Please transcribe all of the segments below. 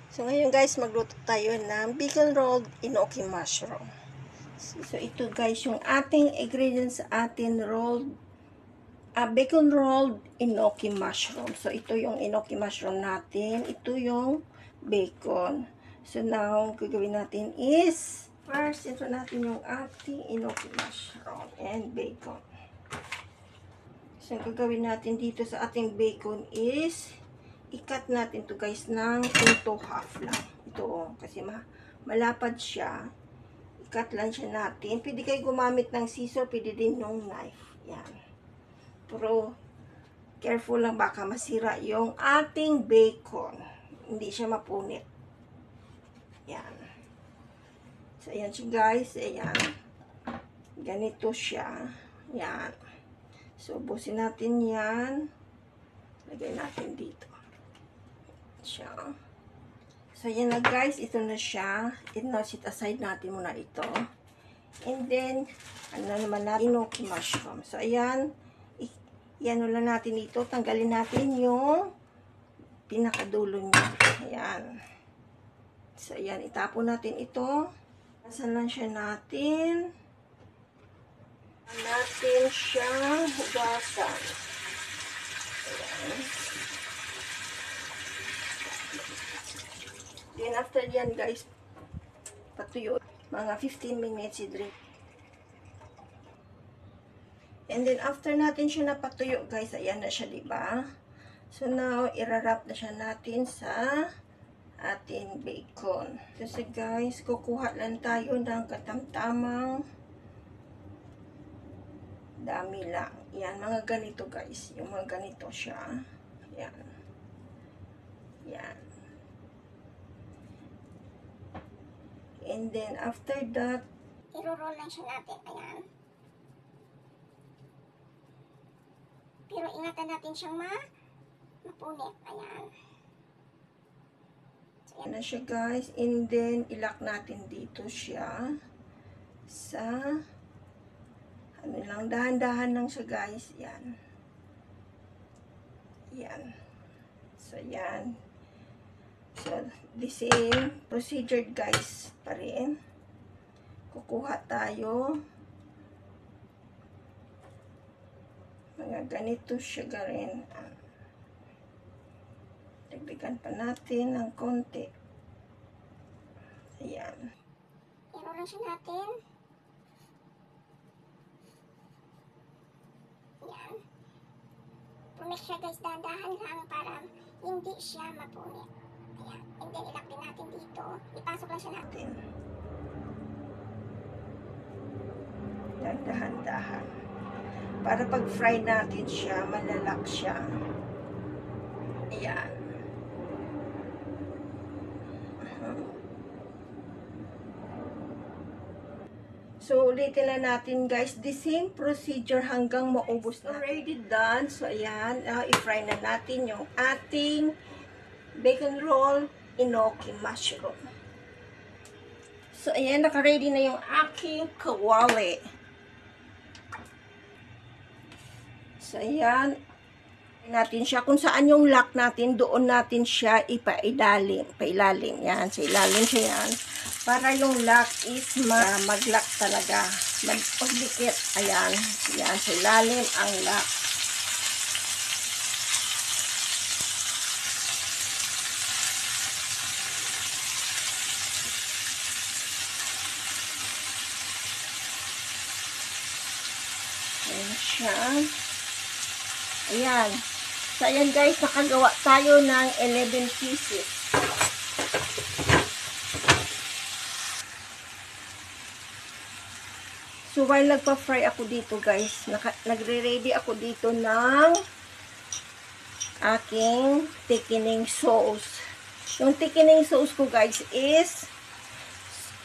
So, ngayon guys, magluto tayo ng bacon rolled enoki mushroom. So, ito guys, yung ating ingredients sa ating bacon rolled enoki mushroom. So, ito yung enoki mushroom natin. Ito yung bacon. So, now, gagawin natin is, first, ito natin yung ating enoki mushroom and bacon. So, ang gagawin natin dito sa ating bacon is, i-cut natin to guys ng into half lang. Ito, kasi malapad siya. I-cut lang siya natin. Pwede kayo gumamit ng scissor, pwede din yung knife. Yan. Pero, careful lang, baka masira yung ating bacon. Hindi siya mapunit. Yan. So, ayan siya guys. Ayan. Ganito siya. Yan. So, ubusin natin yan. Lagay natin dito. Siya. So, yan na guys. Ito na siya. Set aside natin muna ito. And then, ano naman natin? Enoki mushroom. So, ayan. Yan lang natin ito. Tanggalin natin yung pinakadulo niya. Ayan. So, ayan. Itapon natin ito. Nasaan lang siya natin? Natin siya hugasan. Ayan. Then, after yan, guys, patuyo. Mga 15 minutes i-drip. And then, after natin siya napatuyo, guys, ayan na siya, diba? So, now, irarap na siya natin sa ating bacon. Kasi, guys, kukuha lang tayo ng katamtamang dami lang. Yan, mga ganito, guys. Yung mga ganito siya. Yan. Yan. And then, after that, i-roll lang siya natin. Ayan. Pero ingatan natin siyang mapunit. Ayan. So, ayan na siya guys. And then, ilak natin dito siya sa ano lang, dahan-dahan lang siya guys. Yan. Yan. So, yan. So, the same procedure guys pa rin. Kukuha tayo. Mga ganito siya rin. Dagdagan pa natin ng konti. Ayan. I-roll lang siya natin. Ayan. Punik siya guys, dahan-dahan lang para hindi siya mapunit. Ayan. And then, ilak din natin dito. Ipasok lang siya natin. Dahan-dahan. Para pag-fry natin siya, malalak siya. Ayan. So, ulitin lang natin guys, the same procedure hanggang maubos na. Already done. So, ayan. I-fry na natin yung ating bacon roll enoki mushroom. So, ayan. Naka-ready na yung aking kawali. So, ayan. Natin siya. Kung saan yung lock natin, doon natin siya ipailalim. Pailalim. Yan. Sa ilalim siya yan. Para yung lock is mag-lock talaga. Magdikit. Ayan. Yan. Sa ilalim ang lock. Ayan siya. Ayan. So, ayan guys, nakagawa tayo ng 11 pieces. So, while nagpa-fry ako dito guys, nagre-ready ako dito ng aking thickening sauce. Yung thickening sauce ko guys is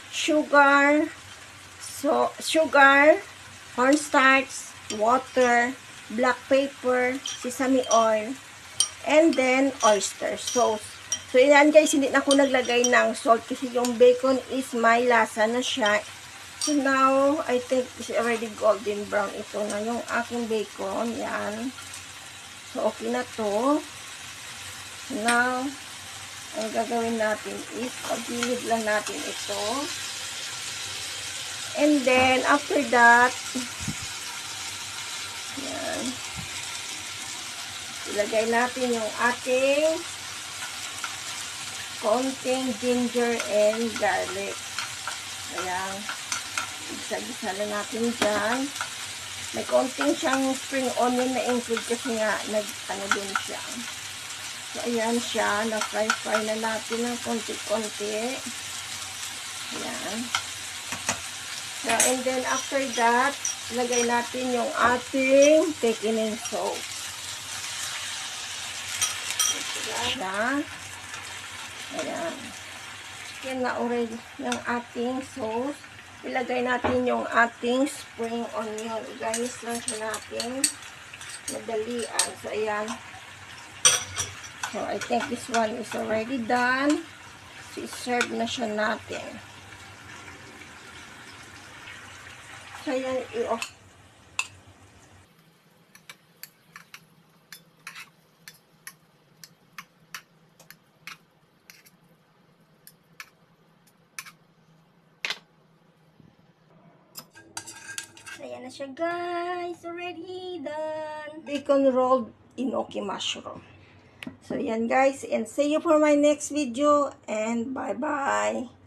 sugar, cornstarch, water, black pepper, sesame oil, and then oyster sauce. So, yan guys, hindi na ako naglagay ng salt kasi yung bacon is may lasa na siya. So, now, I think it's already golden brown. Ito na yung aking bacon. Yan. So, okay na to. So, now, ang gagawin natin is pagilid lang natin ito. And then, after that, yan, ilagay natin yung ating konting ginger and garlic. Ayan, isa-gisa lang natin dyan. May konting siyang spring onion na include kasi nga, nag-ano din siya. So, ayan siya. Na-fry na natin ng konti-konti. Ayan. So, and then, after that, lagay natin yung ating pekinese sauce. Ayan. Ayan. Yan na already yung ating sauce. Ilagay natin yung ating spring onion. Iganis lang siya natin. Madalian. So, ayan. So, I think this one is already done. So, i-serve na siya natin. So, ayan, i-off. So, ayan na siya, guys. Already done. Bacon rolled enoki mushroom. So, yan guys, and see you for my next video, and bye-bye.